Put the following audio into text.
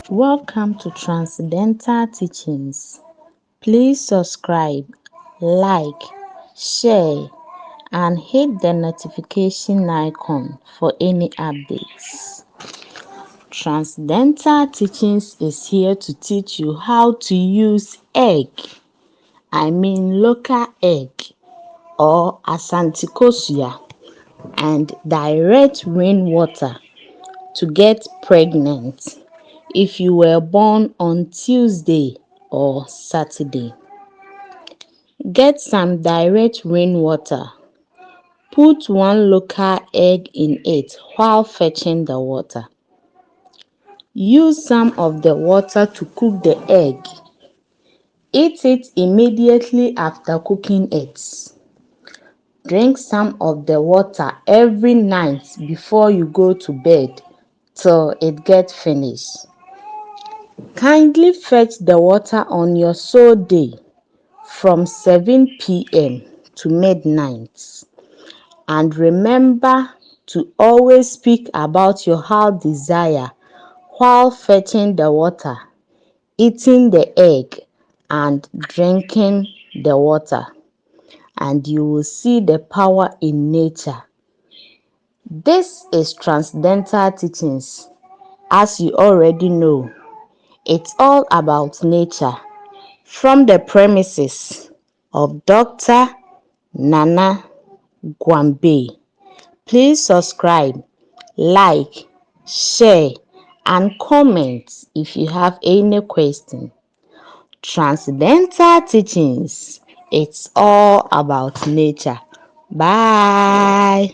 Welcome to Transcendental Teachings. Please subscribe, like, share, and hit the notification icon for any updates. Transcendental Teachings is here to teach you how to use local egg or asantikosua, and direct rainwater to get pregnant if you were born on Tuesday or Saturday. Get some direct rainwater. Put one local egg in it while fetching the water. Use some of the water to cook the egg. Eat it immediately after cooking it. Drink some of the water every night before you go to bed till it gets finished. Kindly fetch the water on your sole day from 7 p.m. to midnight. And remember to always speak about your heart desire while fetching the water, eating the egg, and drinking the water. And you will see the power in nature. This is Transcendental Teachings. As you already know, it's all about nature from the premises of Dr. Nana Gwambe. Please subscribe, like, share, and comment if you have any question. Transcendental Teachings. It's all about nature. Bye.